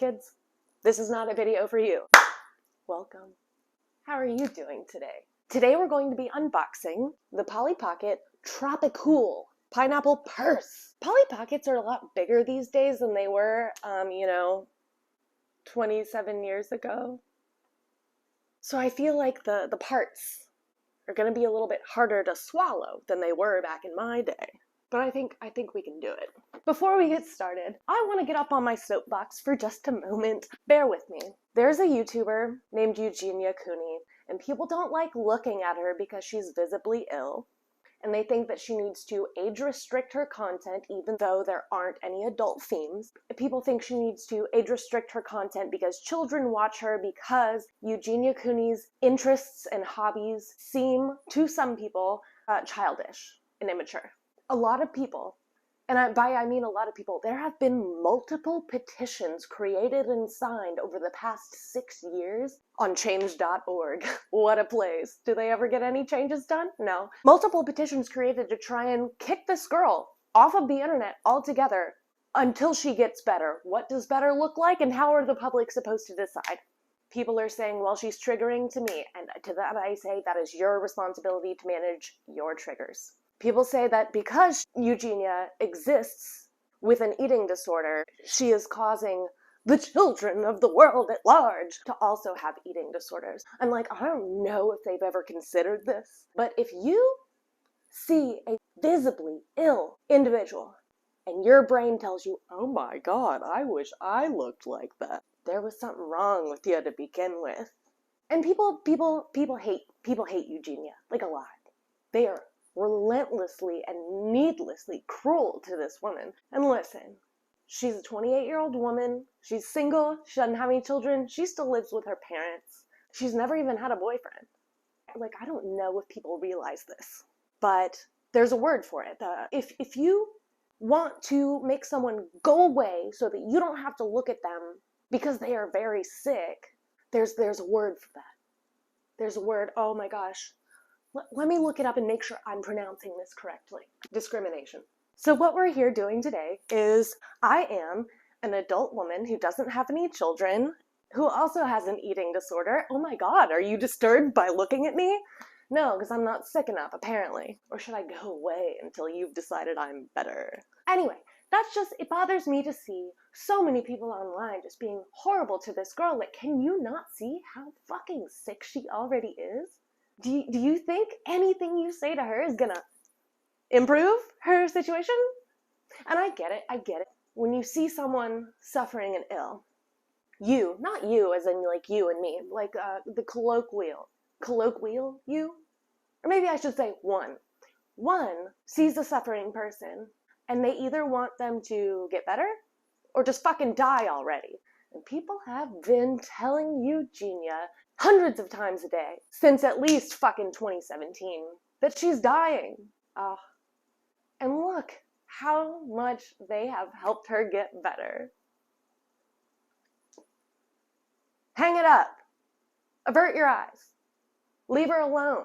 kids, this is not a video for you. Welcome. How are you doing today? Today we're going to be unboxing the Polly Pocket Tropicool Pineapple Purse. Polly Pockets are a lot bigger these days than they were, 27 years ago. So I feel like the parts are going to be a little bit harder to swallow than they were back in my day. But I think we can do it. Before we get started, I want to get up on my soapbox for just a moment. Bear with me. There's a YouTuber named Eugenia Cooney, and people don't like looking at her because she's visibly ill, and they think that she needs to age restrict her content even though there aren't any adult themes. People think she needs to age restrict her content because children watch her, because Eugenia Cooney's interests and hobbies seem, to some people, childish and immature. A lot of people, and by I mean a lot of people, there have been multiple petitions created and signed over the past 6 years on change.org. What a place. Do they ever get any changes done? No. Multiple petitions created to try and kick this girl off of the internet altogether until she gets better. What does better look like, and how are the public supposed to decide? People are saying, well, she's triggering to me, and to that I say that is your responsibility to manage your triggers. People say that because Eugenia exists with an eating disorder, she is causing the children of the world at large to also have eating disorders. I'm like, I don't know if they've ever considered this, but if you see a visibly ill individual and your brain tells you, oh my God, I wish I looked like that, there was something wrong with you to begin with. And people hate Eugenia, like a lot. They are relentlessly and needlessly cruel to this woman. And listen, she's a 28-year-old woman. She's single. She doesn't have any children. She still lives with her parents. She's never even had a boyfriend. Like, I don't know if people realize this, but there's a word for it. If you want to make someone go away so that you don't have to look at them because they are very sick, there's a word for that. There's a word, oh my gosh. Let me look it up and make sure I'm pronouncing this correctly. Discrimination. So what we're here doing today is I am an adult woman who doesn't have any children, who also has an eating disorder. Oh my God, are you disturbed by looking at me? No, because I'm not sick enough, apparently. Or should I go away until you've decided I'm better? Anyway, it bothers me to see so many people online just being horrible to this girl. Like, can you not see how fucking sick she already is? Do you think anything you say to her is gonna improve her situation? And I get it. When you see someone suffering and ill, you, not you as in like you and me, like the colloquial you? Or maybe I should say one sees a suffering person and they either want them to get better or just fucking die already. And people have been telling Eugenia hundreds of times a day since at least fucking 2017 that she's dying. And look how much they have helped her get better. Hang it up. Avert your eyes. Leave her alone.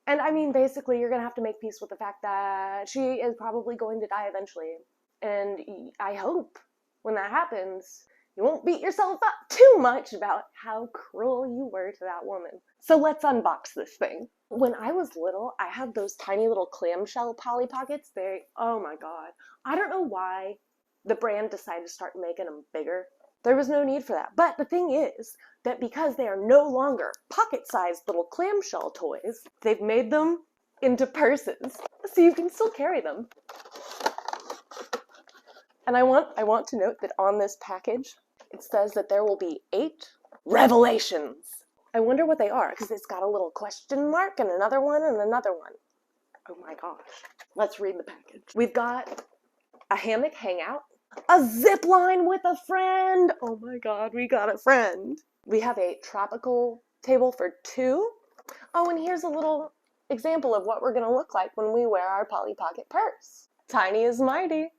And I mean, basically, you're going to have to make peace with the fact that she is probably going to die eventually. And I hope when that happens, you won't beat yourself up too much about how cruel you were to that woman. So let's unbox this thing. When I was little, I had those tiny little clamshell Polly Pockets. Oh my God. I don't know why the brand decided to start making them bigger. There was no need for that. But the thing is that because they are no longer pocket-sized little clamshell toys, they've made them into purses, so you can still carry them. And I want to note that on this package, it says that there will be 8 revelations. I wonder what they are, because it's got a little question mark and another one and another one. Oh my gosh. Let's read the package. We've got a hammock hangout, a zip line with a friend. Oh my God, we got a friend. We have a tropical table for 2. Oh, and here's a little example of what we're going to look like when we wear our Polly Pocket purse. Tiny is mighty.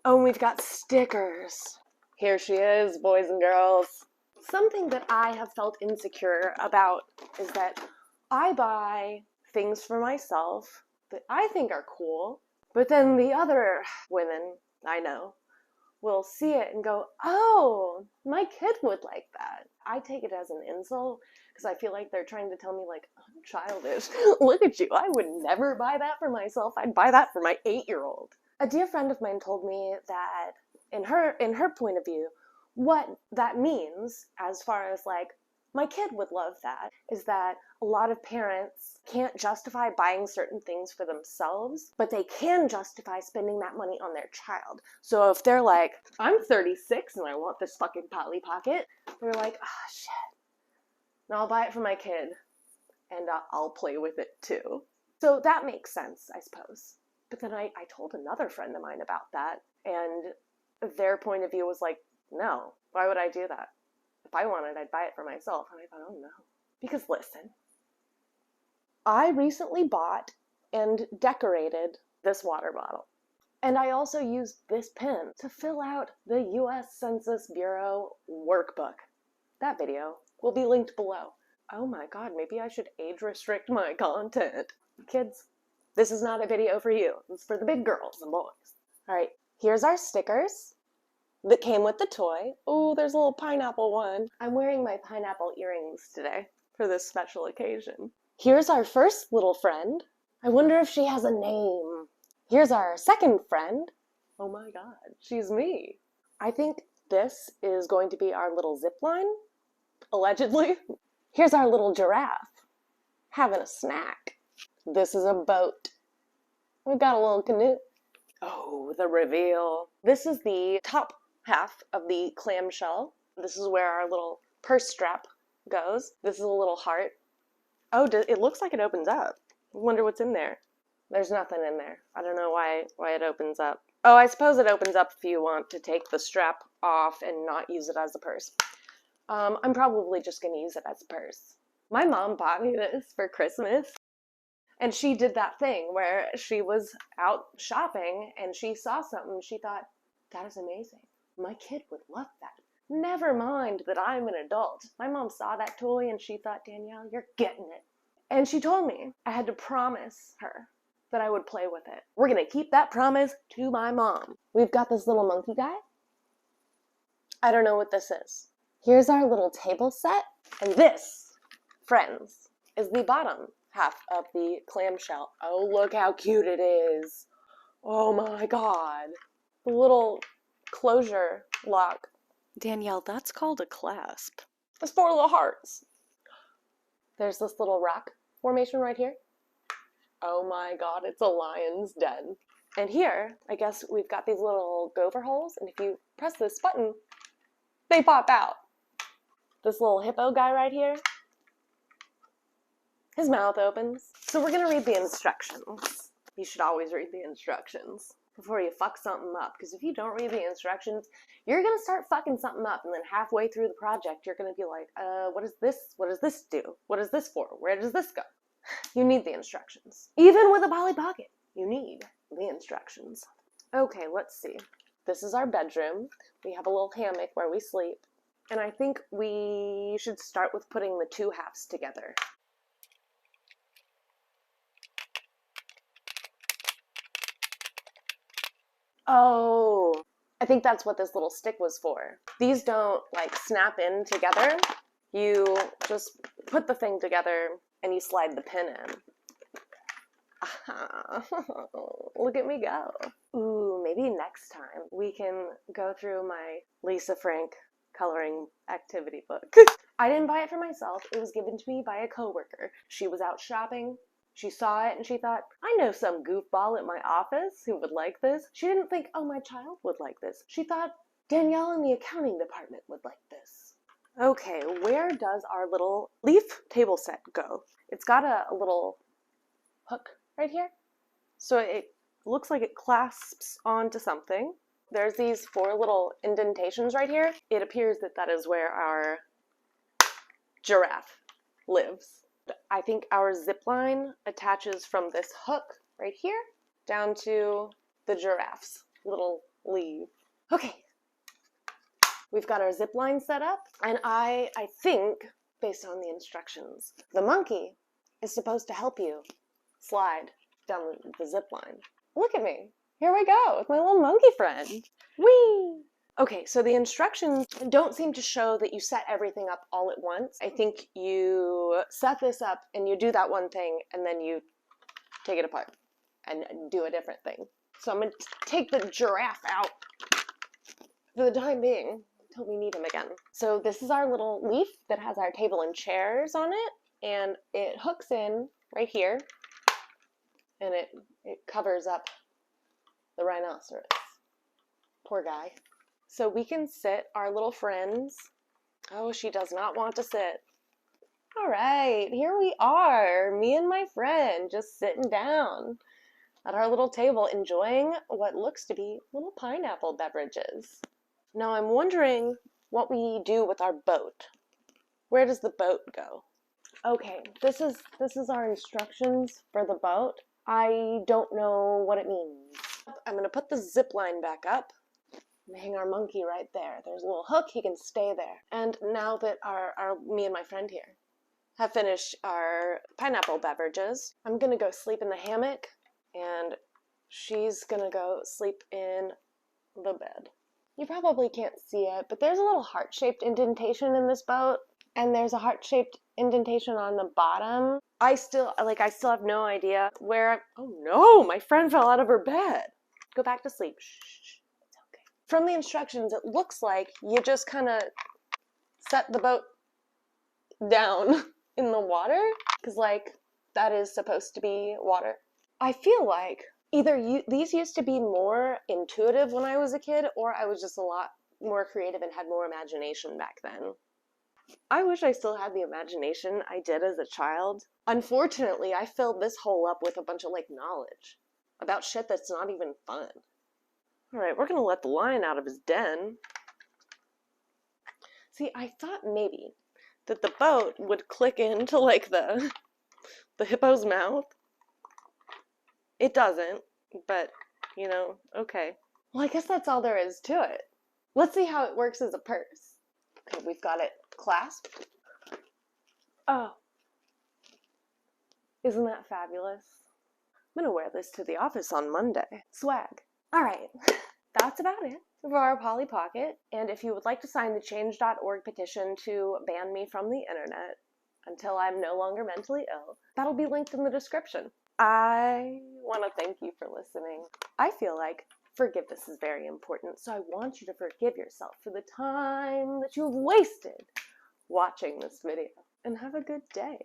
Oh, and we've got stickers. Here she is, boys and girls. Something that I have felt insecure about is that I buy things for myself that I think are cool, but then the other women I know will see it and go, oh, My kid would like that. I take it as an insult because I feel like they're trying to tell me, like, I'm childish. Look at you. I would never buy that for myself. I'd buy that for my 8-year-old. A dear friend of mine told me that in her point of view, what that means as far as like, my kid would love that, is that a lot of parents can't justify buying certain things for themselves, but they can justify spending that money on their child. So if they're like, I'm 36 and I want this fucking Polly Pocket, they're like, ah, shit. Now I'll buy it for my kid and I'll play with it too. So that makes sense, I suppose. But then I told another friend of mine about that, and their point of view was like, no, why would I do that? If I wanted, I'd buy it for myself. And I thought, oh no. Because listen, I recently bought and decorated this water bottle. And I also used this pen to fill out the U.S. Census Bureau workbook. That video will be linked below. Oh my god, maybe I should age restrict my content. Kids, this is not a video for you. It's for the big girls and boys. Alright, here's our stickers that came with the toy. Oh, there's a little pineapple one. I'm wearing my pineapple earrings today for this special occasion. Here's our first little friend. I wonder if she has a name. Here's our second friend. Oh my god, she's me. I think this is going to be our little zip line, allegedly. Here's our little giraffe, having a snack. This is a boat. We've got a little canoe. Oh, the reveal. This is the top half of the clamshell. This is where our little purse strap goes. This is a little heart. Oh, it looks like it opens up. I wonder what's in there. There's nothing in there. I don't know why it opens up. Oh, I suppose it opens up if you want to take the strap off and not use it as a purse. I'm probably just going to use it as a purse. My mom bought me this for Christmas. And she did that thing where she was out shopping and she saw something and she thought, that is amazing. My kid would love that. Never mind that I'm an adult. My mom saw that toy and she thought, Danielle, you're getting it. And she told me I had to promise her that I would play with it. We're going to keep that promise to my mom. We've got this little monkey guy. I don't know what this is. Here's our little table set. And this, friends, is the bottom half of the clamshell. Oh, look how cute it is. Oh my god. The little closure lock. Danielle, that's called a clasp. There's 4 little hearts. There's this little rock formation right here. Oh my god, it's a lion's den. And here, I guess we've got these little gopher holes, and if you press this button, they pop out. This little hippo guy right here, his mouth opens. So we're going to read the instructions. You should always read the instructions before you fuck something up. Because if you don't read the instructions, you're going to start fucking something up. And then halfway through the project, you're going to be like, what is this? What does this do? What is this for? Where does this go? You need the instructions. Even with a Polly Pocket, you need the instructions. Okay, let's see. This is our bedroom. We have a little hammock where we sleep. And I think we should start with putting the 2 halves together. Oh, I think that's what this little stick was for. These don't like snap in together. You just put the thing together and you slide the pin in. Look at me go. Ooh, maybe next time we can go through my Lisa Frank coloring activity book. I didn't buy it for myself. It was given to me by a coworker. She was out shopping. She saw it and she thought, I know some goofball at my office who would like this. She didn't think, oh, my child would like this. She thought, Danielle in the accounting department would like this. Okay, where does our little leaf table set go? It's got a little hook right here. So it looks like it clasps onto something. There's these 4 little indentations right here. It appears that that is where our giraffe lives. I think our zip line attaches from this hook right here down to the giraffe's little leaf. Okay, we've got our zip line set up, and I think, based on the instructions, the monkey is supposed to help you slide down the zip line. Look at me. Here we go with my little monkey friend. Whee! Okay, so the instructions don't seem to show that you set everything up all at once. I think you set this up and you do that one thing and then you take it apart and do a different thing. So I'm going to take the giraffe out for the time being until we need him again. So this is our little leaf that has our table and chairs on it, and it hooks in right here and it covers up the rhinoceros. Poor guy. So we can sit our little friends. Oh, she does not want to sit. All right, here we are, me and my friend just sitting down at our little table enjoying what looks to be little pineapple beverages. Now I'm wondering what we do with our boat. Where does the boat go? Okay, this is our instructions for the boat. I don't know what it means. I'm gonna put the zip line back up. Hang our monkey right there. There's a little hook, he can stay there. And now that me and my friend here have finished our pineapple beverages, I'm gonna go sleep in the hammock and she's gonna go sleep in the bed. You probably can't see it, but there's a little heart-shaped indentation in this boat, and there's a heart-shaped indentation on the bottom. I still have no idea where oh no, my friend fell out of her bed. Go back to sleep. Shh. From the instructions, it looks like you just kind of set the boat down in the water, because like that is supposed to be water. I feel like either these used to be more intuitive when I was a kid, or I was just a lot more creative and had more imagination back then. I wish I still had the imagination I did as a child. Unfortunately, I filled this hole up with a bunch of like knowledge about shit that's not even fun. All right, we're gonna let the lion out of his den. See, I thought maybe that the boat would click into like the hippo's mouth. It doesn't, but you know, okay. Well, I guess that's all there is to it. Let's see how it works as a purse. Okay, we've got it clasped. Oh, isn't that fabulous? I'm gonna wear this to the office on Monday. Swag. All right, that's about it for our Polly Pocket. And if you would like to sign the change.org petition to ban me from the internet until I'm no longer mentally ill, that'll be linked in the description. I want to thank you for listening. I feel like forgiveness is very important, so I want you to forgive yourself for the time that you've wasted watching this video. And have a good day.